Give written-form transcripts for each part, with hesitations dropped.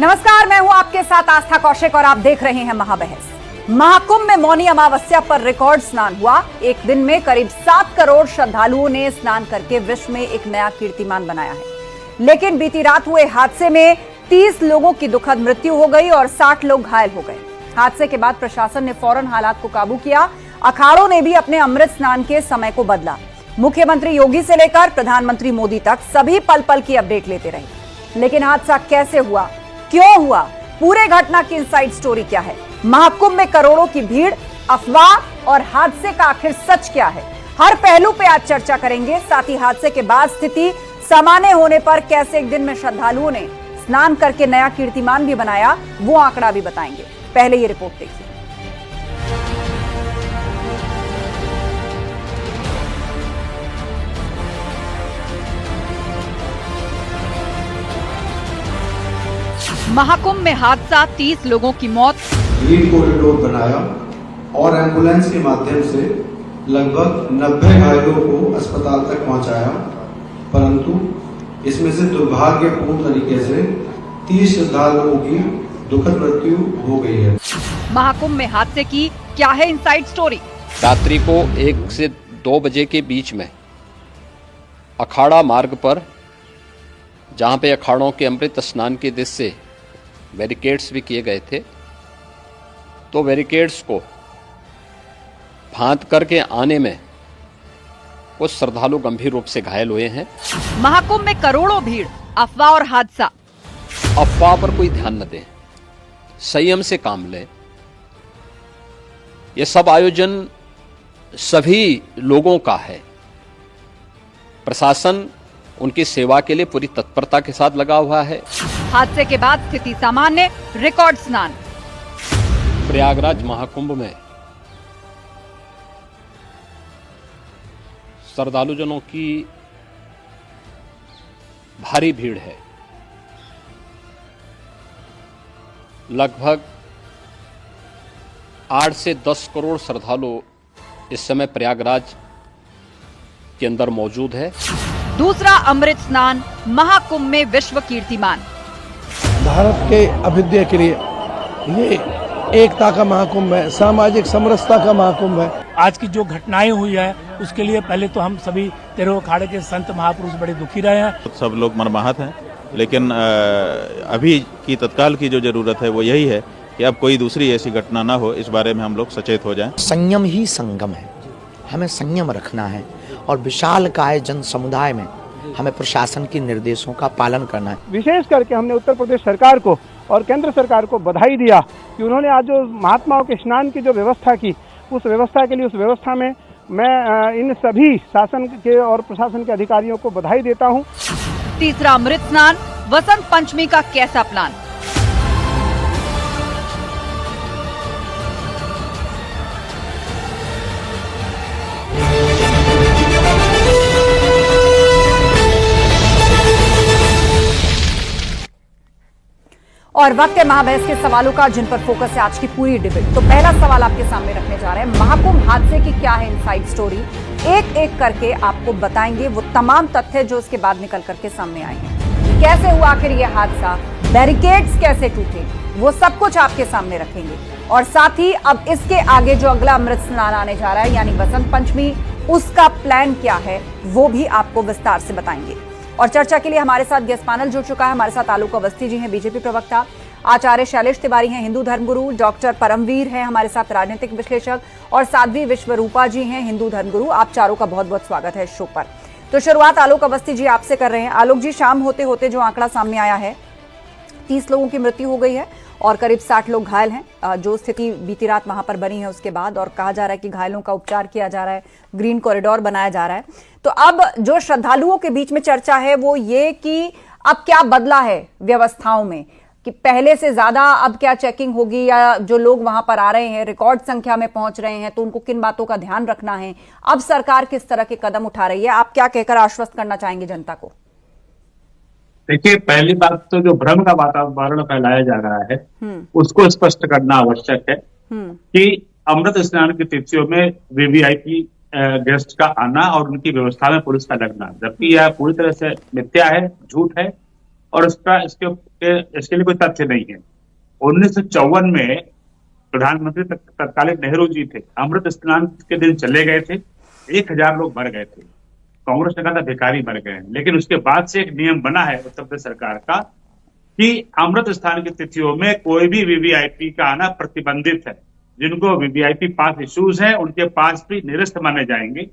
नमस्कार, मैं हूं आपके साथ आस्था कौशिक और आप देख रहे हैं महाबहस। महाकुंभ में मौनी अमावस्या पर रिकॉर्ड स्नान हुआ। एक दिन में करीब 7 करोड़ श्रद्धालुओं ने स्नान करके विश्व में एक नया कीर्तिमान बनाया है। लेकिन बीती रात हुए हादसे में 30 लोगों की दुखद मृत्यु हो गई और 60 लोग घायल हो गए। हादसे के बाद प्रशासन ने फौरन हालात को काबू किया। अखाड़ों ने भी अपने अमृत स्नान के समय को बदला। मुख्यमंत्री योगी से लेकर प्रधानमंत्री मोदी तक सभी पल पल की अपडेट लेते रहे। लेकिन हादसा कैसे हुआ, क्यों हुआ, पूरे घटना की इनसाइड स्टोरी क्या है, महाकुंभ में करोड़ों की भीड़, अफवाह और हादसे का आखिर सच क्या है, हर पहलू पे आज चर्चा करेंगे। साथ ही हादसे के बाद स्थिति सामान्य होने पर कैसे एक दिन में श्रद्धालुओं ने स्नान करके नया कीर्तिमान भी बनाया, वो आंकड़ा भी बताएंगे। पहले ये रिपोर्ट देखिए। महाकुंभ में हादसा, 30 लोगों की मौत। ग्रीन कॉरिडोर बनाया और एम्बुलेंस के माध्यम से लगभग 90 घायलों को अस्पताल तक पहुंचाया, परंतु इसमें से दुर्भाग्यपूर्ण तरीके से 30 श्रद्धालुओं की दुखद मृत्यु हो गई है। महाकुंभ में हादसे की क्या है इनसाइड स्टोरी? रात्रि को 1 से 2 बजे के बीच में अखाड़ा मार्ग पर, जहां पे अखाड़ों के अमृत स्नान के दृश्य से बैरिकेड्स भी किए गए थे, तो बैरिकेड्स को फांद करके आने में कुछ श्रद्धालु गंभीर रूप से घायल हुए हैं। महाकुंभ में करोड़ों भीड़, अफवाह और हादसा। अफवाह पर कोई ध्यान न दें, संयम से काम लें। यह सब आयोजन सभी लोगों का है। प्रशासन उनकी सेवा के लिए पूरी तत्परता के साथ लगा हुआ है। हादसे के बाद स्थिति सामान्य, रिकॉर्ड स्नान। प्रयागराज महाकुंभ में श्रद्धालुजनों की भारी भीड़ है। लगभग 8 से 10 करोड़ श्रद्धालु इस समय प्रयागराज के अंदर मौजूद है। दूसरा अमृत स्नान, महाकुंभ में विश्व कीर्तिमान। भारत के अभ्युदय के लिए ये एकता का महाकुंभ है, सामाजिक समरसता का महाकुंभ है। आज की जो घटनाएं हुई है उसके लिए पहले तो हम सभी 13 अखाड़े के संत महापुरुष बड़े दुखी रहे हैं। सब लोग मर्माहत हैं, लेकिन अभी की तत्काल की जो जरूरत है वो यही है कि अब कोई दूसरी ऐसी घटना ना हो, इस बारे में हम लोग सचेत हो जाएं। संयम ही संगम है, हमें संयम रखना है और विशालकाय जन समुदाय में हमें प्रशासन के निर्देशों का पालन करना है। विशेष करके हमने उत्तर प्रदेश सरकार को और केंद्र सरकार को बधाई दिया कि उन्होंने आज जो महात्माओं के स्नान की जो व्यवस्था की, उस व्यवस्था के लिए, उस व्यवस्था में मैं इन सभी शासन के और प्रशासन के अधिकारियों को बधाई देता हूं। तीसरा अमृत स्नान, वसंत पंचमी का कैसा प्लान? और वक्त है महाबहस के सवालों का, जिन पर फोकस है आज की पूरी डिबेट। तो पहला सवाल आपके सामने रखने जा रहे हैं, महाकुंभ हादसे की क्या है इनसाइड स्टोरी। एक एक करके आपको बताएंगे वो तमाम तथ्य जो इसके बाद निकल करके सामने आए हैं। कैसे हुआ आखिर ये हादसा, बैरिकेड्स कैसे टूटे, वो सब कुछ आपके सामने रखेंगे। और साथ ही अब इसके आगे जो अगला अमृत स्नान आने जा रहा है, यानी वसंत पंचमी, उसका प्लान क्या है वो भी आपको विस्तार से बताएंगे। और चर्चा के लिए हमारे साथ गेस्ट पैनल जुड़ चुका है। हमारे साथ आलोक अवस्थी जी हैं, बीजेपी प्रवक्ता, आचार्य शैलेश तिवारी हैं, हिंदू धर्मगुरु, डॉक्टर परमवीर हैं हमारे साथ, राजनीतिक विश्लेषक, और साध्वी विश्वरूपा जी हैं, हिंदू धर्मगुरु। आप चारों का बहुत बहुत स्वागत है इस शो पर। तो शुरुआत आलोक अवस्थी जी आपसे कर रहे हैं। आलोक जी, शाम होते होते जो आंकड़ा सामने आया है, 30 लोगों की मृत्यु हो गई है और करीब 60 लोग घायल हैं। जो स्थिति बीती रात वहां पर बनी है उसके बाद, और कहा जा रहा है कि घायलों का उपचार किया जा रहा है, ग्रीन कॉरिडोर बनाया जा रहा है। तो अब जो श्रद्धालुओं के बीच में चर्चा है वो ये कि अब क्या बदला है व्यवस्थाओं में, कि पहले से ज्यादा अब क्या चेकिंग होगी, या जो लोग वहां पर आ रहे हैं रिकॉर्ड संख्या में पहुंच रहे हैं तो उनको किन बातों का ध्यान रखना है, अब सरकार किस तरह के कदम उठा रही है, आप क्या कहकर आश्वस्त करना चाहेंगे जनता को? देखिए, पहली बात तो जो भ्रम का वातावरण फैलाया जा रहा है उसको स्पष्ट करना आवश्यक है कि अमृत स्नान की तिथियों में वीवीआईपी गेस्ट का आना और उनकी व्यवस्था में पुलिस का लगना, जबकि यह पूरी तरह से मिथ्या है, झूठ है। और इसके लिए कोई तथ्य नहीं है। 1954 में प्रधानमंत्री तत्कालीन नेहरू जी थे, अमृत स्नान के दिन चले गए थे, 1000 लोग मर गए थे। कांग्रेस ने कहा था भिखारी मर गए, लेकिन उसके बाद से एक नियम बना है उत्तर प्रदेश सरकार का कि अमृत स्नान की तिथियों में कोई भी वीवीआईपी का आना प्रतिबंधित है। जिनको वीवीआईपी पास इश्यूज है उनके पास भी निरस्त माने जाएंगे।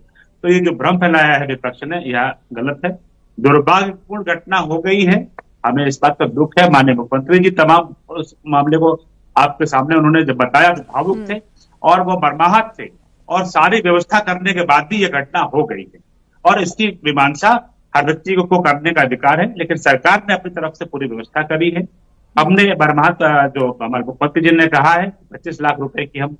तो ये जो भ्रम फैलाया है विपक्ष ने, यह गलत है, दुर्भाग्यपूर्ण घटना हो गई है। हमें इस बात का दुख है। माननीय मुख्यमंत्री जी तमाम उस मामले को आपके सामने उन्होंने जब बताया तो भावुक थे और वो मर्माहत थे, और सारी व्यवस्था करने के बाद भी यह घटना हो गई है। और इसकी मीमांसा हर व्यक्ति को करने का अधिकार है, लेकिन सरकार ने अपनी तरफ से पूरी व्यवस्था करी है। हमने मरमाहत जो हमारे मुख्यमंत्री जी ने कहा है 25 लाख रुपए की हम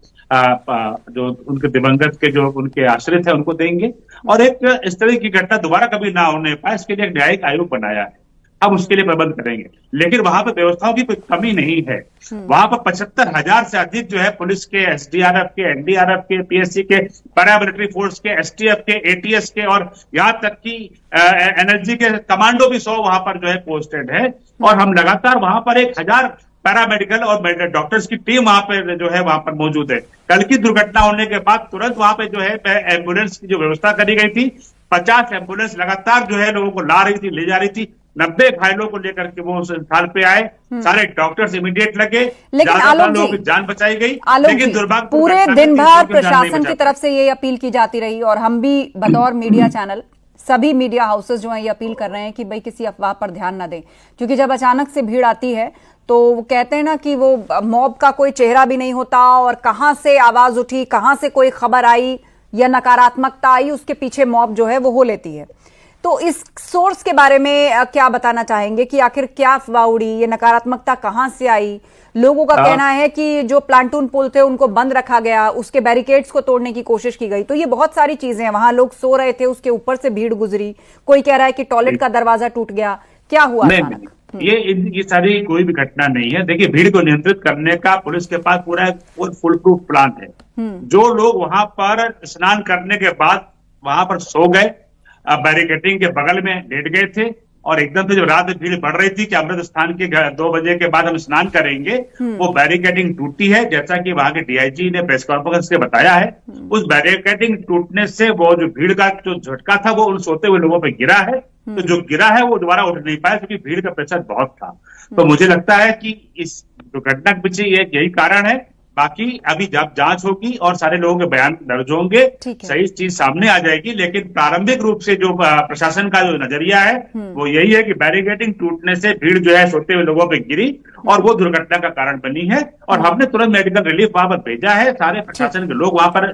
जो उनके दिवंगत के जो उनके आश्रित है उनको देंगे, और एक इस तरह की घटना दोबारा कभी ना होने पाए इसके लिए एक न्यायिक आयोग बनाया है। हम उसके लिए प्रबंध करेंगे, लेकिन वहां पर व्यवस्थाओं की कोई कमी नहीं है। वहां पर 75,000 से अधिक जो है पुलिस के, एसडीआरएफ के, एनडीआरएफ के, पीएससी के, पैरामिलिट्री फोर्स के, एसटीएफ के, एटीएस के, और यहां तक कि एनएसजी के कमांडो भी 100 वहां पर जो है पोस्टेड है। और हम लगातार वहां पर 1000 पैरामेडिकल और डॉक्टर्स की टीम वहां पर जो है वहां पर मौजूद है। कल की दुर्घटना होने के बाद तुरंत वहां पे जो है एम्बुलेंस की जो व्यवस्था करी गई थी, 50 एम्बुलेंस लगातार जो है लोगों को ला रही थी, ले जा रही थी। 90 घायलों को लेकर के वो स्थल पे आए, सारे डॉक्टर्स इमीडिएट लगे, ज्यादातर लोगों की जान बचाई गई। लेकिन दुर्भाग्य पूरे दिन भर प्रशासन की तरफ से ये अपील की जाती रही, और हम भी बतौर मीडिया चैनल सभी मीडिया हाउसेस जो हैं ये अपील कर रहे हैं कि भाई किसी अफवाह पर ध्यान ना दें, क्योंकि जब अचानक से भीड़ आती है तो वो कहते हैं ना कि वो मॉब का कोई चेहरा भी नहीं होता, और कहां से आवाज उठी, कहां से कोई खबर आई या नकारात्मकता आई, उसके पीछे मॉब जो है वो हो लेती है। तो इस सोर्स के बारे में क्या बताना चाहेंगे कि आखिर क्या अफवाह उड़ी, ये नकारात्मकता कहां से आई? लोगों का कहना है कि जो प्लांटून पुल थे उनको बंद रखा गया, उसके बैरिकेड्स को तोड़ने की कोशिश की गई। तो ये बहुत सारी चीजें हैं, वहां लोग सो रहे थे, उसके ऊपर से भीड़ गुजरी, कोई कह रहा है कि टॉयलेट का दरवाजा टूट गया। क्या हुआ? नहीं, ये सारी कोई भी घटना नहीं है। देखिए, भीड़ को नियंत्रित करने का पुलिस के पास पूरा फुल प्रूफ प्लान है। जो लोग वहां पर स्नान करने के बाद वहां पर सो गए, बैरिकेडिंग के बगल में लेट गए थे, और एकदम से जब रात में भीड़ बढ़ रही थी कि अमृत स्थान के 2 बजे के बाद हम स्नान करेंगे, वो बैरिकेडिंग टूटी है। जैसा कि वहां के डीआईजी ने प्रेस कॉन्फ्रेंस में बताया है, उस बैरिकेडिंग टूटने से वो जो भीड़ का जो झटका था वो उन सोते हुए लोगों पर गिरा है। तो जो गिरा है वो दोबारा उठ नहीं पाया, क्योंकि भीड़ का प्रेशर बहुत था। तो मुझे लगता है कि इस दुर्घटना के पीछे यही कारण है। बाकी अभी जब जांच होगी और सारे लोगों के बयान दर्ज होंगे, सही चीज सामने आ जाएगी। लेकिन प्रारंभिक रूप से जो प्रशासन का जो नजरिया है वो यही है कि बैरिकेडिंग टूटने से भीड़ जो है सोते हुए लोगों पे गिरी और वो दुर्घटना का कारण बनी है। और हमने तुरंत मेडिकल रिलीफ वहां पर भेजा है। सारे प्रशासन के लोग वहां पर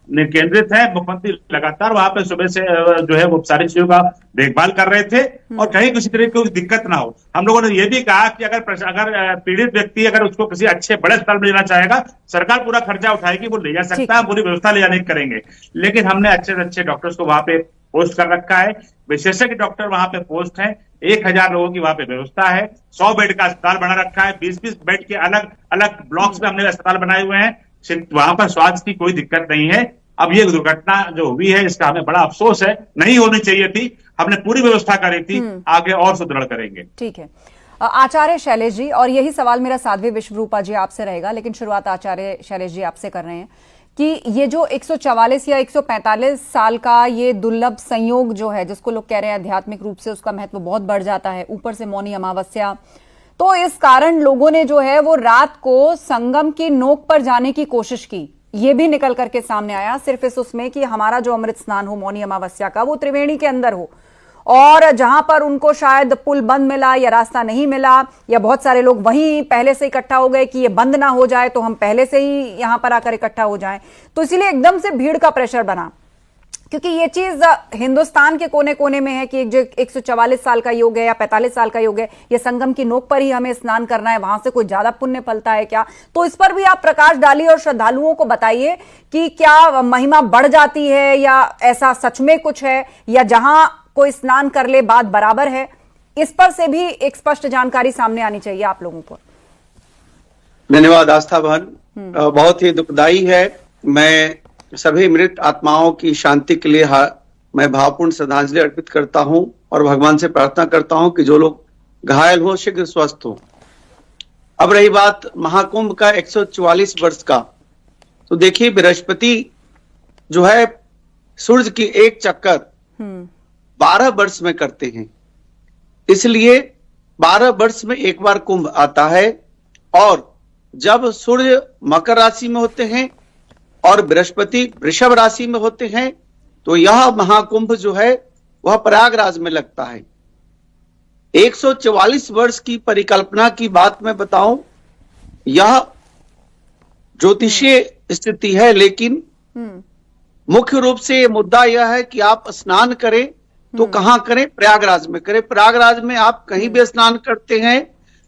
केंद्रित है। मुख्यमंत्री लगातार वहां पर सुबह से जो है वो सारी चीजों का देखभाल कर रहे थे, और कहीं किसी तरह की कोई दिक्कत ना हो। हम लोगों ने यह भी कहा कि अगर पीड़ित व्यक्ति अगर उसको किसी अच्छे बड़े अस्पताल में लेना चाहेगा, सरकार पूरा खर्चा उठाएगी, वो ले जा सकता है, पूरी व्यवस्था ले जाने की करेंगे। लेकिन हमने अच्छे से अच्छे डॉक्टर्स को वहां पे पोस्ट कर रखा है, विशेषज्ञ डॉक्टर वहां पे पोस्ट है, 1000 लोगों की वहां पे व्यवस्था है, 100 बेड का अस्पताल बना रखा है, 20-20 बेड के अलग अलग ब्लॉक्स में हमने अस्पताल बनाए हुए हैं। वहां पर स्वास्थ्य की कोई दिक्कत नहीं है। अब ये दुर्घटना जो हुई है इसका हमें बड़ा अफसोस है, नहीं होनी चाहिए थी। हमने पूरी व्यवस्था करी थी, आगे और सुदृढ़ करेंगे। ठीक है आचार्य शैलेश जी, और यही सवाल मेरा साध्वी विश्वरूपा जी आपसे रहेगा, लेकिन शुरुआत आचार्य शैलेश जी आपसे कर रहे हैं कि ये जो 144 या 145 साल का ये दुर्लभ संयोग जो है, जिसको लोग कह रहे हैं आध्यात्मिक रूप से उसका महत्व बहुत बढ़ जाता है, ऊपर से मौनी अमावस्या, तो इस कारण लोगों ने जो है वो रात को संगम की नोक पर जाने की कोशिश की। ये भी निकल करके सामने आया सिर्फ इस उसमें कि हमारा जो अमृत स्नान हो मौनी अमावस्या का वो त्रिवेणी के अंदर हो, और जहां पर उनको शायद पुल बंद मिला या रास्ता नहीं मिला, या बहुत सारे लोग वहीं पहले से इकट्ठा हो गए कि ये बंद ना हो जाए तो हम पहले से ही यहां पर आकर इकट्ठा हो जाएं, तो इसीलिए एकदम से भीड़ का प्रेशर बना। क्योंकि ये चीज हिंदुस्तान के कोने कोने में है कि जो 144 साल का योग है या 45 साल का योग है, ये संगम की नोक पर ही हमें स्नान करना है, वहां से कोई ज्यादा पुण्य फलता है क्या? तो इस पर भी आप प्रकाश डालिए और श्रद्धालुओं को बताइए कि क्या महिमा बढ़ जाती है या ऐसा सच में कुछ है, या जहां कोई स्नान कर ले बात बराबर है। इस पर से भी एक स्पष्ट जानकारी सामने आनी चाहिए आप लोगों को। धन्यवाद आस्था बहन, बहुत ही दुखदाई है। मैं सभी मृत आत्माओं की शांति के लिए मैं भावपूर्ण श्रद्धांजलि अर्पित करता हूं और भगवान से प्रार्थना करता हूं कि जो लोग घायल हो, शीघ्र स्वस्थ हो। अब रही बात महाकुंभ का 144 वर्ष का, तो देखिए बृहस्पति जो है सूर्य की एक चक्कर 12 वर्ष में करते हैं, इसलिए 12 वर्ष में एक बार कुंभ आता है। और जब सूर्य मकर राशि में होते हैं और बृहस्पति वृषभ राशि में होते हैं, तो यह महाकुंभ जो है वह प्रयागराज में लगता है। 144 वर्ष की परिकल्पना की बात मैं बताऊं, यह ज्योतिषीय स्थिति है, लेकिन मुख्य रूप से ये मुद्दा यह है कि आप स्नान करें तो कहां करें? प्रयागराज में करें। प्रयागराज में आप कहीं भी स्नान करते हैं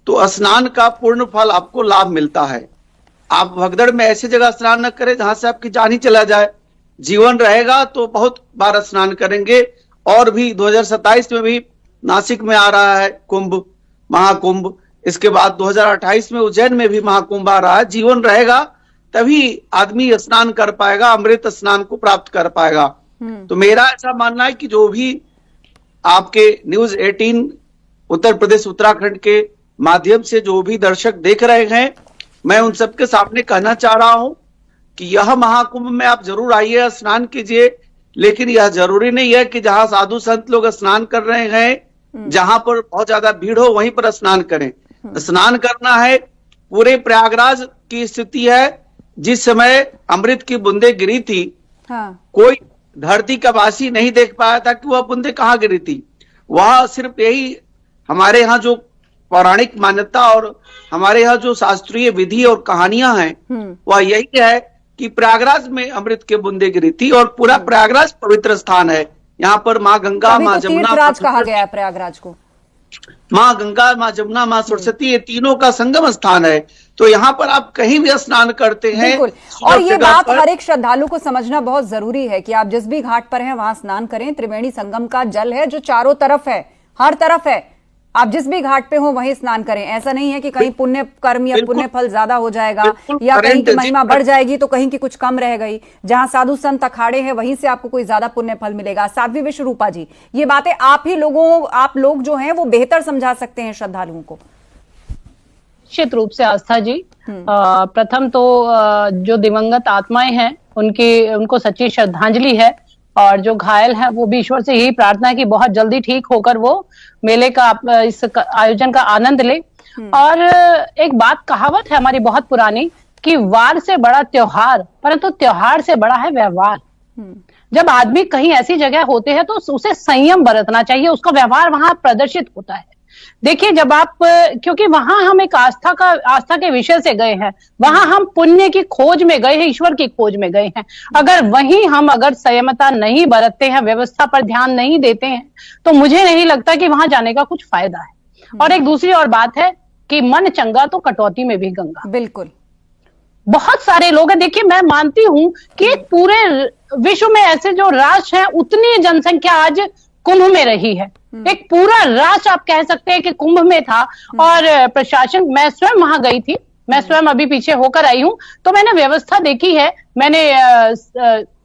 तो स्नान का पूर्ण फल आपको लाभ मिलता है। आप भगदड़ में ऐसी जगह स्नान न करें जहां से आपकी जान ही चला जाए। जीवन रहेगा तो बहुत बार स्नान करेंगे। और भी 2027 में भी नासिक में आ रहा है कुंभ, महाकुंभ। इसके बाद 2028 में उज्जैन में भी महाकुंभ आ रहा है। जीवन रहेगा तभी आदमी स्नान कर पाएगा, अमृत स्नान को प्राप्त कर पाएगा। तो मेरा ऐसा मानना है कि जो भी आपके न्यूज 18 उत्तर प्रदेश उत्तराखंड के माध्यम से जो भी दर्शक देख रहे हैं, मैं उन सबके सामने कहना चाह रहा हूं कि यह महाकुंभ में आप जरूर आइए, स्नान कीजिए, लेकिन यह जरूरी नहीं है कि जहां साधु संत लोग स्नान कर रहे हैं, जहां पर बहुत ज्यादा भीड़ हो वहीं पर स्नान करें। स्नान करना है। पूरे प्रयागराज की स्थिति है, जिस समय अमृत की बूंदें गिरी थी, कोई धरती का वासी नहीं देख पाया था कि वह बूंदें कहां गिरी थी। वह सिर्फ यही हमारे यहाँ जो पौराणिक मान्यता और हमारे यहाँ जो शास्त्रीय विधि और कहानियां हैं, वह यही है कि प्रयागराज में अमृत के बूंदे गिरी थी। और पूरा प्रयागराज पवित्र स्थान है। यहाँ पर माँ गंगा, माँ जमुना कहा गया है प्रयागराज को। माँ गंगा, माँ जमुना, माँ सरस्वती, ये तीनों का संगम स्थान है। तो यहाँ पर आप कहीं भी स्नान करते हैं। और ये बात हर एक श्रद्धालु को समझना बहुत जरूरी है कि आप जिस भी घाट पर हैं वहां स्नान करें। त्रिवेणी संगम का जल है जो चारों तरफ है, हर तरफ है। आप जिस भी घाट पे हो वहीं स्नान करें। ऐसा नहीं है कि कहीं पुण्य कर्म या पुण्य फल ज्यादा हो जाएगा या कहीं की महिमा बढ़ जाएगी तो कहीं की कुछ कम रह गई। जहां साधु संत अखाड़े हैं वहीं से आपको कोई ज्यादा पुण्य फल मिलेगा। साध्वी विश्वरूपा जी, ये बातें आप लोग जो हैं वो बेहतर समझा सकते हैं श्रद्धालुओं को। निश्चित रूप से आस्था जी, प्रथम तो जो दिवंगत आत्माएं हैं उनको सच्ची श्रद्धांजलि है। और जो घायल है वो भी ईश्वर से यही प्रार्थना है कि बहुत जल्दी ठीक होकर वो मेले का, इस आयोजन का आनंद ले। और एक बात, कहावत है हमारी बहुत पुरानी कि वार से बड़ा त्योहार, परंतु त्योहार से बड़ा है व्यवहार। जब आदमी कहीं ऐसी जगह होते हैं तो उसे संयम बरतना चाहिए, उसका व्यवहार वहां प्रदर्शित होता है। देखिए जब आप, क्योंकि वहां हम एक आस्था के विषय से गए हैं, वहां हम पुण्य की खोज में गए हैं, ईश्वर की खोज में गए हैं। अगर वहीं हम संयमता नहीं बरतते हैं, व्यवस्था पर ध्यान नहीं देते हैं, तो मुझे नहीं लगता कि वहां जाने का कुछ फायदा है। और एक दूसरी और बात है कि मन चंगा तो कटौती में भी गंगा। बिल्कुल, बहुत सारे लोग हैं। देखिए मैं मानती हूं कि पूरे विश्व में ऐसे जो राष्ट्र हैं उतनी जनसंख्या आज कुंभ में रही है। एक पूरा राष्ट्र आप कह सकते हैं कि कुंभ में था। और प्रशासन, मैं स्वयं वहां गई थी, मैं स्वयं अभी पीछे होकर आई हूं, तो मैंने व्यवस्था देखी है, मैंने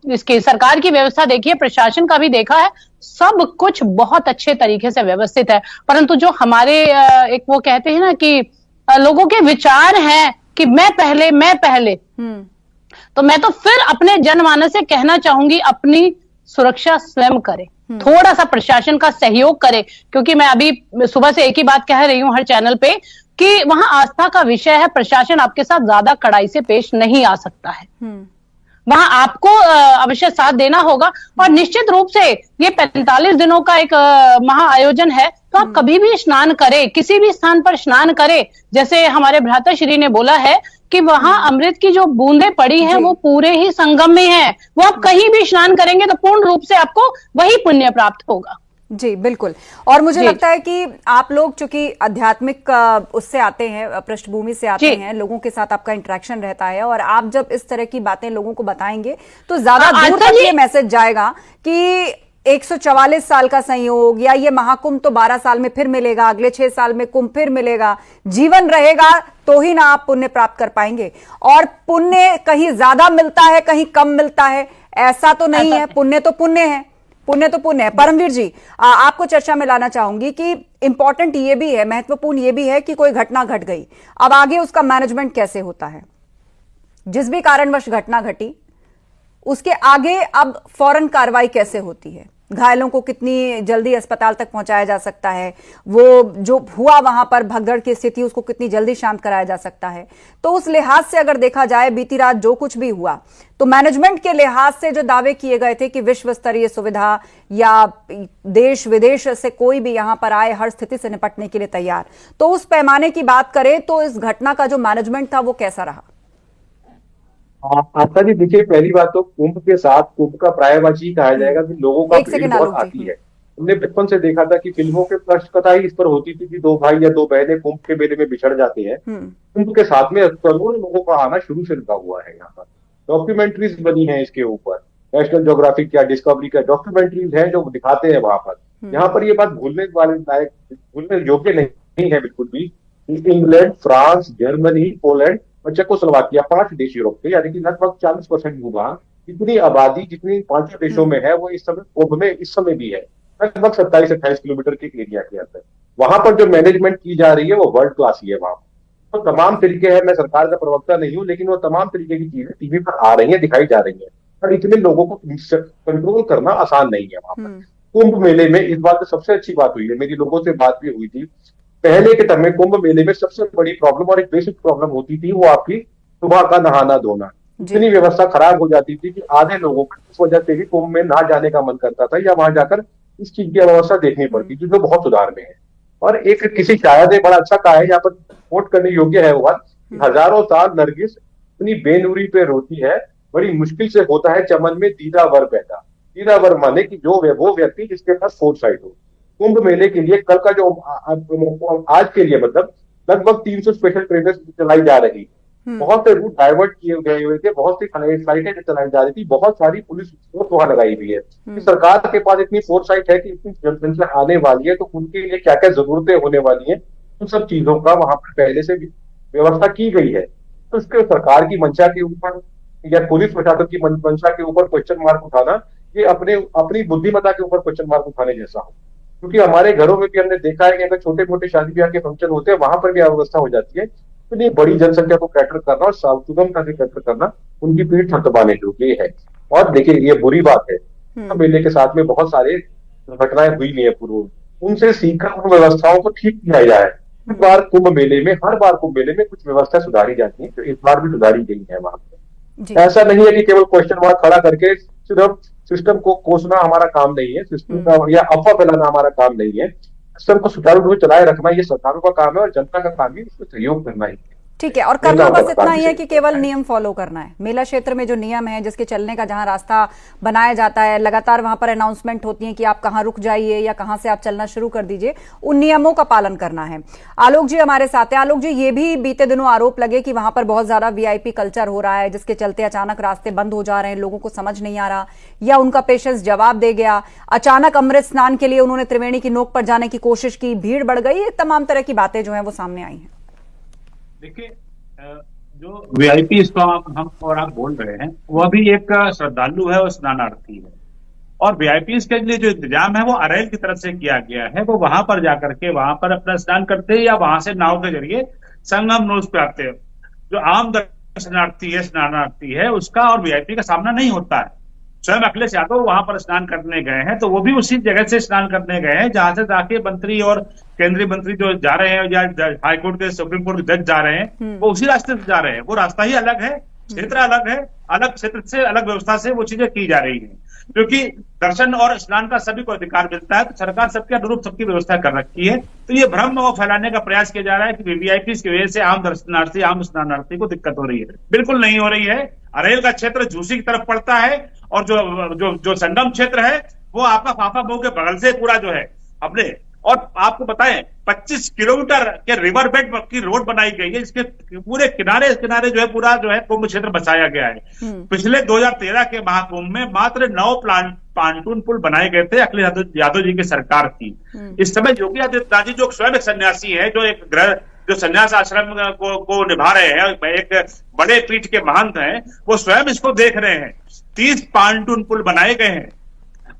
इसकी सरकार की व्यवस्था देखी है, प्रशासन का भी देखा है। सब कुछ बहुत अच्छे तरीके से व्यवस्थित है। परंतु जो हमारे एक वो कहते हैं ना कि लोगों के विचार हैं कि मैं पहले, तो मैं तो फिर अपने जनमानस से कहना चाहूंगी अपनी सुरक्षा स्वयं करें, थोड़ा सा प्रशासन का सहयोग करे। क्योंकि मैं अभी सुबह से एक ही बात कह रही हूं हर चैनल पे कि वहां आस्था का विषय है, प्रशासन आपके साथ ज्यादा कड़ाई से पेश नहीं आ सकता है। वहां आपको अवश्य साथ देना होगा। और निश्चित रूप से ये 45 दिनों का एक महा आयोजन है, तो आप कभी भी स्नान करें, किसी भी स्थान पर स्नान करें। जैसे हमारे भ्राता श्री ने बोला है कि वहां अमृत की जो बूंदें पड़ी हैं वो पूरे ही संगम में है। वो आप कहीं भी स्नान करेंगे तो पूर्ण रूप से आपको वही पुण्य प्राप्त होगा। जी बिल्कुल। और मुझे लगता है कि आप लोग चूंकि आध्यात्मिक उससे आते हैं, पृष्ठभूमि से आते हैं, लोगों के साथ आपका इंटरेक्शन रहता है, और आप जब इस तरह की बातें लोगों को बताएंगे तो ज्यादा दूर तक ये मैसेज जाएगा कि 144 साल का संयोग या ये महाकुंभ तो 12 साल में फिर मिलेगा, अगले 6 साल में कुंभ फिर मिलेगा। जीवन रहेगा तो ही ना आप पुण्य प्राप्त कर पाएंगे। और पुण्य कहीं ज्यादा मिलता है, कहीं कम मिलता है, ऐसा तो नहीं है। पुण्य तो पुण्य है, पुण्य तो पुण्य है। परमवीर जी, आपको चर्चा में लाना चाहूंगी कि इंपॉर्टेंट ये भी है, महत्वपूर्ण ये भी है कि कोई घटना घट गई, अब आगे उसका मैनेजमेंट कैसे होता है। जिस भी कारणवश घटना घटी उसके आगे अब फौरन कार्रवाई कैसे होती है, घायलों को कितनी जल्दी अस्पताल तक पहुंचाया जा सकता है, वो जो हुआ वहां पर भगदड़ की स्थिति उसको कितनी जल्दी शांत कराया जा सकता है। तो उस लिहाज से अगर देखा जाए बीती रात जो कुछ भी हुआ, तो मैनेजमेंट के लिहाज से जो दावे किए गए थे कि विश्व स्तरीय सुविधा या देश विदेश से कोई भी यहां पर आए हर स्थिति से निपटने के लिए तैयार, तो उस पैमाने की बात करें तो इस घटना का जो मैनेजमेंट था वो कैसा रहा? आस्था जी, देखिए पहली बात तो कुंभ के साथ कुंभ का पर्यायवाची कहा जाएगा कि लोगों का भीड़ बहुत आती है। हमने बचपन से देखा था कि फिल्मों के पृष्ठकथा ही इस पर होती थी कि दो भाई या दो बहनें कुंभ के मेले में बिछड़ जाते हैं। कुंभ के साथ में करोड़ों लोगों का आना शुरू से रुका हुआ है। यहाँ पर डॉक्यूमेंट्रीज बनी है इसके ऊपर, नेशनल ज्योग्राफिक या डिस्कवरी का डॉक्यूमेंट्रीज है जो दिखाते हैं वहां पर। यहाँ पर ये बात भूलने योग्य नहीं है बिल्कुल भी। इंग्लैंड, फ्रांस, जर्मनी, पोलैंड और चेकोस्लोवाकिया 5 देश यूरोप के, यानी कि लगभग 40% भूभाग, इतनी आबादी जितनी 5 देशों में है वो इस समय कुंभ में इस समय भी है, लगभग 27-28 किलोमीटर के एरिया के अंदर। वहां पर जो मैनेजमेंट की जा रही है वो वर्ल्ड क्लास ही है। वहां तो तमाम तरीके हैं, मैं सरकार का प्रवक्ता नहीं हूं, लेकिन वो तमाम तरीके की चीजें टीवी पर आ रही है, दिखाई जा रही है, और इतने लोगों को कंट्रोल करना आसान नहीं है वहां पर। कुंभ मेले में इस बात की सबसे अच्छी बात हुई है, मेरी लोगों से बात भी हुई थी, पहले के टाइम में कुंभ मेले में सबसे बड़ी प्रॉब्लम और एक बेसिक प्रॉब्लम होती थी वो आपकी सुबह का नहाना धोना। इतनी व्यवस्था खराब हो जाती थी कि आधे लोगों को इस वजह से भी कुंभ में ना जाने का मन करता था या वहां जाकर इस चीज की व्यवस्था देखनी पड़ती थी, जो बहुत सुधार में है। और एक किसी शायर ने बड़ा अच्छा कहा है, यहाँ पर कोट करने योग्य है वो बात, हजारों साल नरगिस अपनी बेनूरी पे रोती है, बड़ी मुश्किल से होता है चमन में दीदावर पैदा। दीदावर माने कि जो वो व्यक्ति जिसके पास फोरसाइट हो। कुंभ मेले के लिए कल का जो आज के लिए मतलब लगभग 300 स्पेशल ट्रेन चलाई जा रही, बहुत से रूट डाइवर्ट किए गए हुए थे, बहुत सी फ्लाइटें चलाई जा रही थी, बहुत सारी पुलिस फोर्स वहां लगाई हुई है। सरकार के पास इतनी फोरसाइट है कि इतनी जनसंख्या आने वाली है तो उनके लिए क्या क्या जरूरतें होने वाली है, उन सब चीजों का वहां पर पहले से व्यवस्था की गई है। तो इसके सरकार की मंशा के ऊपर या पुलिस प्रशासन की मंशा के ऊपर क्वेश्चन मार्क उठाना, ये अपनी बुद्धिमत्ता के ऊपर क्वेश्चन मार्क उठाने जैसा हो। क्योंकि हमारे घरों में भी हमने देखा है कि अगर छोटे मोटे शादी ब्याह के फंक्शन होते हैं वहां पर भी अव्यवस्था हो जाती है। तो ये बड़ी जनसंख्या को कैटर करना और सुगमता से कैटर करना उनकी पीठ थपथपाने के लिए है। और देखिए ये बुरी बात है, मेले के साथ में बहुत सारे घटनाएं हुई नहीं है पूर्व, उनसे सीखकर उन व्यवस्थाओं को ठीक किया जाए। हर बार कुंभ मेले में कुछ व्यवस्था सुधारी जाती है, तो इस बार भी सुधारी गई है वहां पर। ऐसा नहीं है कि केवल क्वेश्चन मार्क खड़ा करके सिर्फ सिस्टम को कोसना हमारा काम नहीं है, सिस्टम का या अफवाह फैलाना हमारा काम नहीं है। सिस्टम को सुचारू रूप से चलाए रखना ये सरकारों का काम है और जनता का काम भी इसमें सहयोग करना ही है। ठीक है, और करना बस इतना ही है कि केवल नियम फॉलो करना है। मेला क्षेत्र में जो नियम है, जिसके चलने का जहां रास्ता बनाया जाता है, लगातार वहां पर अनाउंसमेंट होती है कि आप कहां रुक जाइए या कहां से आप चलना शुरू कर दीजिए, उन नियमों का पालन करना है। आलोक जी हमारे साथ हैं। आलोक जी, ये भी बीते दिनों आरोप लगे कि वहां पर बहुत ज्यादा वीआईपी कल्चर हो रहा है, जिसके चलते अचानक रास्ते बंद हो जा रहे हैं, लोगों को समझ नहीं आ रहा या उनका पेशेंस जवाब दे गया। अचानक अमृत स्नान के लिए उन्होंने त्रिवेणी की नोक पर जाने की कोशिश की, भीड़ बढ़ गई, तमाम तरह की बातें जो है वो सामने आई है। देखिए, जो वीआईपी इसको हम और आप बोल रहे हैं, वह भी एक श्रद्धालु है और स्नानार्थी है। और वीआईपी के लिए जो इंतजाम है वो अरेल की तरफ से किया गया है। वो वहां पर जाकर के वहां पर अपना स्नान करते हैं या वहां से नाव के जरिए संगम नोज पे आते हैं। जो आम स्नानार्थी है उसका और वीआईपी का सामना नहीं होता है। स्वयं अखिलेश यादव वहां पर स्नान करने गए हैं, तो वो भी उसी जगह से स्नान करने गए हैं जहां से जाके मंत्री और केंद्रीय मंत्री जो जा रहे हैं या हाईकोर्ट के सुप्रीम कोर्ट के जज जा रहे हैं, वो उसी रास्ते से जा रहे हैं। वो रास्ता ही अलग है, क्षेत्र अलग है, अलग क्षेत्र से अलग व्यवस्था से वो चीजें की जा रही है। क्योंकि दर्शन और स्नान का सभी को अधिकार मिलता है, तो सरकार सबके अनुरूप सबकी व्यवस्था कर रखी है। तो ये भ्रम वो फैलाने का प्रयास किया जा रहा है कि वीआईपी की वजह से आम दर्शनार्थी, आम स्नानार्थी को दिक्कत हो रही है। बिल्कुल नहीं हो रही है। अरेल का क्षेत्र झूसी की तरफ पड़ता है और जो संगम क्षेत्र है वो आपका फाफा मऊ के बगल से पूरा जो है अपने, और आपको बताएं 25 किलोमीटर के रिवर बेड की रोड बनाई गई है। इसके पूरे किनारे जो है पूरा जो है कुंभ क्षेत्र बसाया गया है। पिछले 2013 के महाकुंभ में मात्र 9 पांटून पुल बनाए गए थे अखिलेश यादव जी की सरकार की। इस समय योगी आदित्यनाथ जी जो स्वयं एक सन्यासी है, जो संन्यास आश्रम को निभा रहे हैं, एक बड़े पीठ के महंत हैं, वो स्वयं इसको देख रहे हैं। 30 पांटून पुल बनाए गए हैं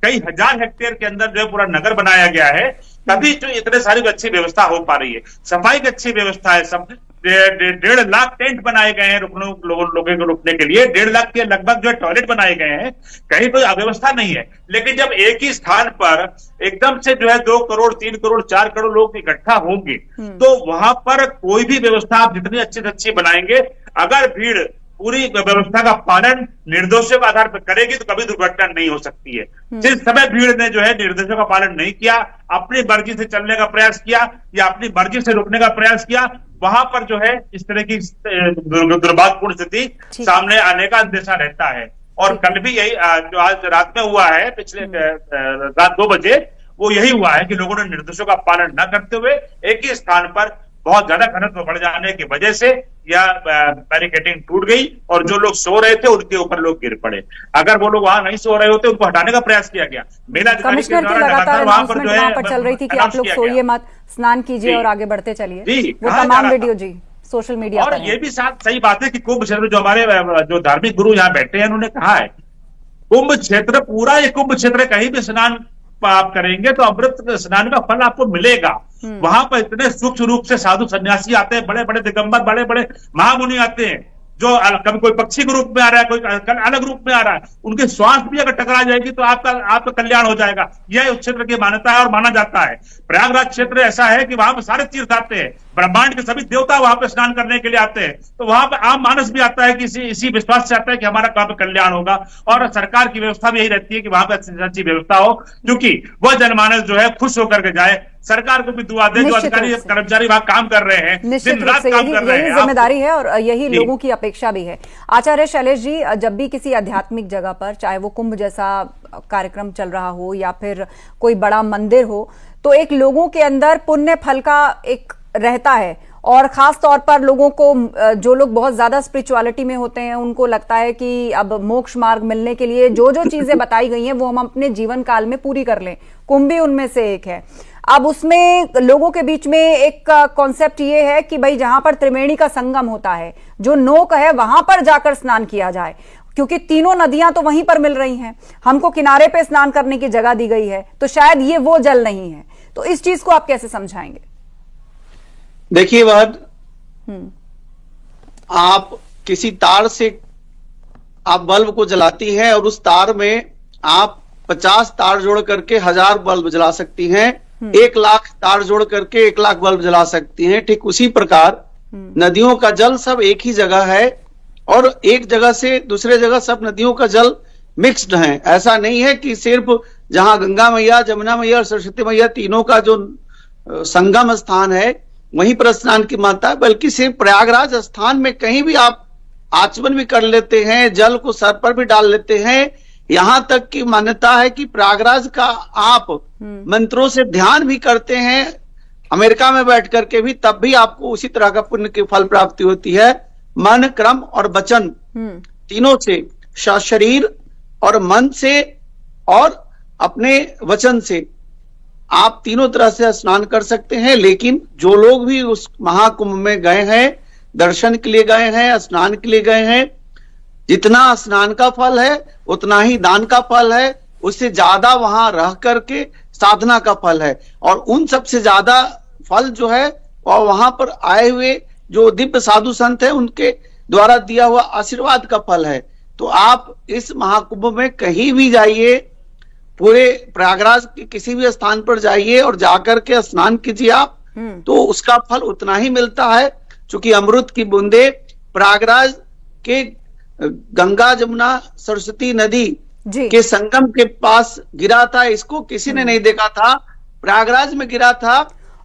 कई हजार हेक्टेयर के अंदर जो है पूरा नगर बनाया गया है, तभी जो इतने सारी अच्छी व्यवस्था हो पा रही है। सफाई की अच्छी व्यवस्था है, सब 1.5 लाख टेंट बनाए गए हैं लोगों को रुकने के लिए, 1.5 लाख के लगभग जो है टॉयलेट बनाए गए हैं, कहीं कोई अव्यवस्था नहीं है। लेकिन जब एक ही स्थान पर एकदम से जो है 2 करोड़ 3 करोड़ 4 करोड़ लोग इकट्ठा होंगे, तो वहां पर कोई भी व्यवस्था आप जितनी अच्छी से अच्छी बनाएंगे, अगर भीड़ पूरी व्यवस्था का पालन निर्देशों के आधार पर करेगी तो कभी दुर्घटना नहीं हो सकती है। जिस समय भीड़ ने जो है निर्देशों का पालन नहीं किया, अपनी मर्जी से चलने का प्रयास किया या अपनी मर्जी से रोकने का प्रयास किया, वहां पर जो है इस तरह की दुर्भाग्यपूर्ण स्थिति सामने आने का अंदेशा रहता है। और कल भी यही जो आज रात में हुआ है, पिछले रात 2 बजे, वो यही हुआ है कि लोगों ने निर्देशों का पालन न करते हुए एक ही स्थान पर बहुत ज्यादा घनत्व बढ़ जाने की वजह से या बैरिकेडिंग टूट गई और जो लोग सो रहे थे उनके ऊपर लोग गिर पड़े। अगर वो लोग वहां नहीं सो रहे होते, उनको हटाने का प्रयास किया गया। मेला कमिश्नर की लगातार अनाउंसमेंट वहां पर चल रही थी कि आप लोग सोइए मत, स्नान कीजिए और आगे बढ़ते चलिए। वो तमाम वीडियो जी सोशल मीडिया और ये भी साथ सही बात है कि कुंभ क्षेत्र जो हमारे जो धार्मिक गुरु यहाँ बैठे हैं, उन्होंने कहा है कुंभ क्षेत्र पूरा, ये कुंभ क्षेत्र कहीं भी स्नान आप करेंगे तो अमृत स्नान का फल आपको मिलेगा। वहां पर इतने सूक्ष्म रूप से साधु सन्यासी आते हैं, बड़े बड़े दिगंबर, बड़े बड़े महामुनि आते हैं, जो कभी कोई पक्षी के रूप में आ रहा है, कोई अलग रूप में आ रहा है, उनके स्वास्थ्य भी अगर टकरा जाएगी तो आपका कल्याण हो जाएगा। यह उस क्षेत्र की मान्यता है और माना जाता है। प्रयागराज क्षेत्र ऐसा है कि वहां पर सारे तीर्थ आते हैं, ब्रह्मांड के सभी देवता वहां पर स्नान करने के लिए आते हैं, तो वहां पर आम मानस भी आता है कि इसी विश्वास से आता है कि हमारा वहां पर कल्याण होगा। और सरकार की व्यवस्था भी यही रहती है कि वहां पर अच्छी व्यवस्था हो, क्योंकि वह जनमानस जो है खुश होकर के जाए। सरकार को भी दुआ दे, जो अधिकारी कर्मचारी वहां काम कर रहे हैं, दिन रात काम कर रहे हैं, यही जिम्मेदारी है और यही लोगों की अपेक्षा भी है। आचार्य शैलेश जी, जब भी किसी आध्यात्मिक जगह पर, चाहे वो कुंभ जैसा कार्यक्रम चल रहा हो या फिर कोई बड़ा मंदिर हो, तो एक लोगों के अंदर पुण्य फल का एक रहता है और खास तौर पर लोगों को, जो लोग बहुत ज्यादा स्पिरिचुअलिटी में होते हैं, उनको लगता है कि अब मोक्ष मार्ग मिलने के लिए जो जो चीजें बताई गई हैं वो हम अपने जीवन काल में पूरी कर लें। कुंभ भी उनमें से एक है। अब उसमें लोगों के बीच में एक कॉन्सेप्ट ये है कि भाई जहां पर त्रिवेणी का संगम होता है, जो नोक है, वहां पर जाकर स्नान किया जाए, क्योंकि तीनों नदियां तो वहीं पर मिल रही हैं, हमको किनारे पे स्नान करने की जगह दी गई है, तो शायद ये वो जल नहीं है। तो इस चीज को आप कैसे समझाएंगे? देखिए वह आप किसी तार से आप बल्ब को जलाती हैं और उस तार में आप 50 तार जोड़ करके 1000 बल्ब जला सकती हैं, 1 लाख तार जोड़ करके 1 लाख बल्ब जला सकती हैं। ठीक उसी प्रकार नदियों का जल सब एक ही जगह है और एक जगह से दूसरे जगह सब नदियों का जल मिक्स्ड है। ऐसा नहीं है कि सिर्फ जहां गंगा मैया, जमुना मैया और सरस्वती मैया तीनों का जो संगम स्थान है वहीं पर स्नान की मान्यता है, बल्कि सिर्फ प्रयागराज स्थान में कहीं भी आप आचमन भी कर लेते हैं, जल को सर पर भी डाल लेते हैं। यहां तक की मान्यता है कि प्रयागराज का आप मंत्रों से ध्यान भी करते हैं अमेरिका में बैठ करके भी, तब भी आपको उसी तरह का पुण्य की फल प्राप्ति होती है। मन, क्रम और वचन तीनों से, शरीर और मन से और अपने वचन से आप तीनों तरह से स्नान कर सकते हैं। लेकिन जो लोग भी उस महाकुंभ में गए हैं, दर्शन के लिए गए हैं, स्नान के लिए गए हैं, जितना स्नान का फल है उतना ही दान का फल है, उससे ज्यादा वहां रह करके साधना का फल है, और उन सबसे ज्यादा फल जो है और वहां पर आए हुए जो दिव्य साधु संत है उनके द्वारा दिया हुआ आशीर्वाद का फल है। तो आप इस महाकुंभ में कहीं भी जाइए, पूरे प्रयागराज के किसी भी स्थान पर जाइए और जाकर के स्नान कीजिए आप, तो उसका फल उतना ही मिलता है। क्योंकि अमृत की बूंदे प्रयागराज के गंगा, जमुना, सरस्वती नदी के संगम के पास गिरा था। इसको किसी ने नहीं देखा था, प्रयागराज में गिरा था।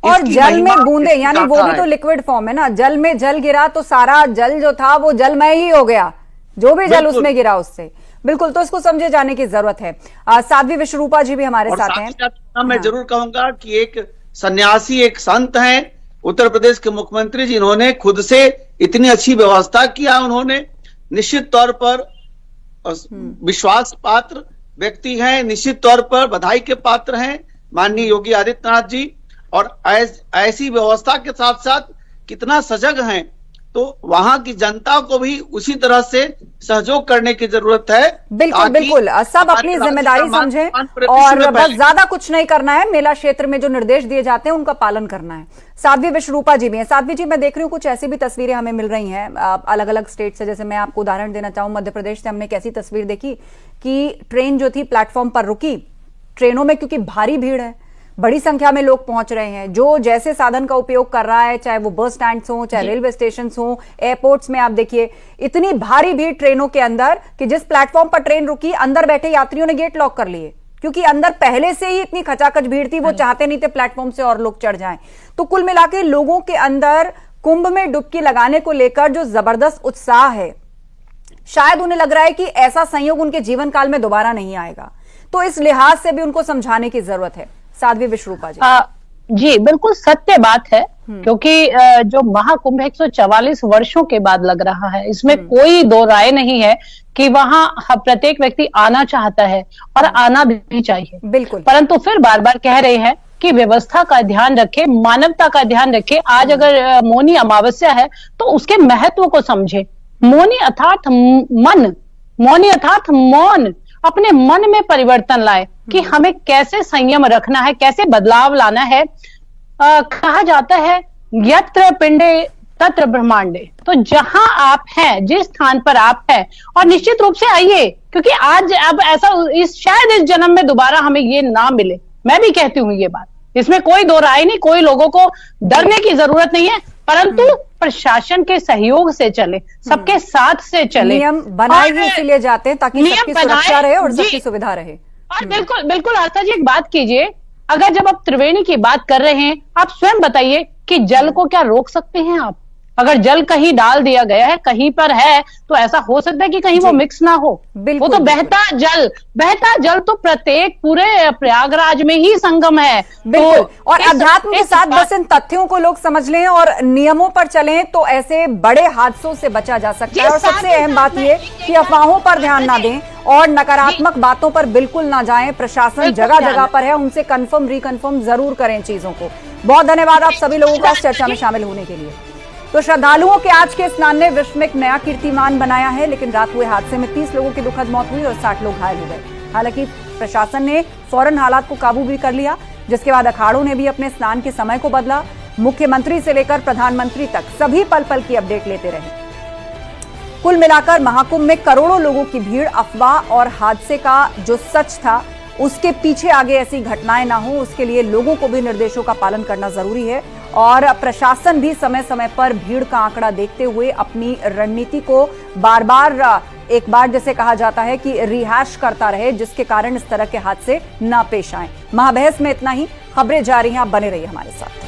और जल में बूंदे, यानी वो भी तो लिक्विड फॉर्म है ना, जल में जल गिरा तो सारा जल जो था वो जलमय ही हो गया, जो भी जल उसमें गिरा उससे। बिल्कुल, तो इसको समझे जाने की जरूरत है। साध्वी विश्वरूपा जी भी हमारे साथ हैं। मैं जरूर कहूंगा कि एक सन्यासी, एक संत हैं उत्तर प्रदेश के मुख्यमंत्री, जिन्होंने खुद से इतनी अच्छी व्यवस्था किया, उन्होंने निश्चित तौर पर विश्वास पात्र व्यक्ति हैं, निश्चित तौर पर बधाई के पात्र हैं माननीय योगी आदित्यनाथ जी। और ऐसी व्यवस्था के साथ साथ कितना सजग हैं तो वहां की जनता को भी उसी तरह से सहयोग करने की जरूरत है। बिल्कुल बिल्कुल, सब अपनी जिम्मेदारी समझें और बस ज्यादा कुछ नहीं करना है, मेला क्षेत्र में जो निर्देश दिए जाते हैं उनका पालन करना है। साध्वी विश्वरूपा जी भी हैं। साध्वी जी, मैं देख रही हूँ कुछ ऐसी भी तस्वीरें हमें मिल रही हैं अलग अलग स्टेट से। जैसे मैं आपको उदाहरण देना चाहूँ, मध्य प्रदेश से हमने एक ऐसी तस्वीर देखी कि ट्रेन जो थी प्लेटफॉर्म पर रुकी। ट्रेनों में क्योंकि भारी भीड़ है, बड़ी संख्या में लोग पहुंच रहे हैं, जो जैसे साधन का उपयोग कर रहा है, चाहे वो बस स्टैंड्स हो, चाहे रेलवे स्टेशन हो, एयरपोर्ट्स में, आप देखिए इतनी भारी भीड़ ट्रेनों के अंदर कि जिस प्लेटफॉर्म पर ट्रेन रुकी अंदर बैठे यात्रियों ने गेट लॉक कर लिए, क्योंकि अंदर पहले से ही इतनी खचाखच भीड़ थी, वो चाहते नहीं थे प्लेटफॉर्म से और लोग चढ़ जाएं। तो कुल मिलाकर लोगों के अंदर कुंभ में डुबकी लगाने को लेकर जो जबरदस्त उत्साह है, शायद उन्हें लग रहा है कि ऐसा संयोग उनके जीवन काल में दोबारा नहीं आएगा। तो इस लिहाज से भी उनको समझाने की जरूरत है। साध्वी विश्वरूपा जी। जी बिल्कुल सत्य बात है, क्योंकि जो महाकुंभ 144 वर्षों के बाद लग रहा है, इसमें कोई दो राय नहीं है कि वहां प्रत्येक व्यक्ति आना चाहता है और आना भी चाहिए। बिल्कुल। परंतु फिर बार बार कह रहे हैं कि व्यवस्था का ध्यान रखे, मानवता का ध्यान रखे। आज अगर मौनी अमावस्या है तो उसके महत्व को समझे। मौनी अर्थात मन, मौनी अर्थात मौन, अपने मन में परिवर्तन लाए कि हमें कैसे संयम रखना है, कैसे बदलाव लाना है। कहा जाता है यत्र पिंडे तत्र ब्रह्मांडे। तो जहां आप हैं, जिस स्थान पर आप हैं, और निश्चित रूप से आइए, क्योंकि आज अब ऐसा शायद इस जन्म में दोबारा हमें ये ना मिले। मैं भी कहती हूँ ये बात, इसमें कोई दो राय नहीं, कोई लोगों को डरने की जरूरत नहीं है, परंतु प्रशासन के सहयोग से चले, सबके साथ से चले। नियम बनाए ही इसीलिए जाते हैं ताकि सबकी सुरक्षा रहे और सबकी सुविधा रहे। और बिल्कुल बिल्कुल आस्था जी, एक बात कीजिए, अगर जब आप त्रिवेणी की बात कर रहे हैं, आप स्वयं बताइए कि जल को क्या रोक सकते हैं आप? अगर जल कहीं डाल दिया गया है, कहीं पर है, तो ऐसा हो सकता है कि कहीं वो मिक्स ना हो। वो तो बहता जल तो प्रत्येक पूरे प्रयागराज में ही संगम है। बिल्कुल। तो और अध्यात्म के साथ बस इन तथ्यों को लोग समझ लें और नियमों पर चलें तो ऐसे बड़े हादसों से बचा जा सकता है। और सबसे अहम बात ये कि अफवाहों पर ध्यान ना दें और नकारात्मक बातों पर बिल्कुल ना जाएं। प्रशासन जगह जगह पर है, उनसे कंफर्म रिकन्फर्म जरूर करें चीजों को। बहुत धन्यवाद आप सभी लोगों का इस चर्चा में शामिल होने के लिए। तो श्रद्धालुओं के आज के स्नान ने विश्व में एक नया कीर्तिमान बनाया है, लेकिन रात हुए हादसे में 30 लोगों की दुखद मौत हुई और 60 लोग घायल हो गए। हालांकि प्रशासन ने फौरन हालात को काबू भी कर लिया, जिसके बाद अखाड़ों ने भी अपने स्नान के समय को बदला। मुख्यमंत्री से लेकर प्रधानमंत्री तक सभी पल पल की अपडेट लेते रहे। कुल मिलाकर महाकुंभ में करोड़ों लोगों की भीड़, अफवाह और हादसे का जो सच था उसके पीछे आगे ऐसी घटनाएं ना हो, उसके लिए लोगों को भी निर्देशों का पालन करना जरूरी है। और प्रशासन भी समय समय पर भीड़ का आंकड़ा देखते हुए अपनी रणनीति को बार बार एक बार जैसे कहा जाता है कि रिहैश करता रहे, जिसके कारण इस तरह के हादसे ना पेश आए। महाबहस में इतना ही। खबरें जारी हैं, आप बने रहिए हमारे साथ।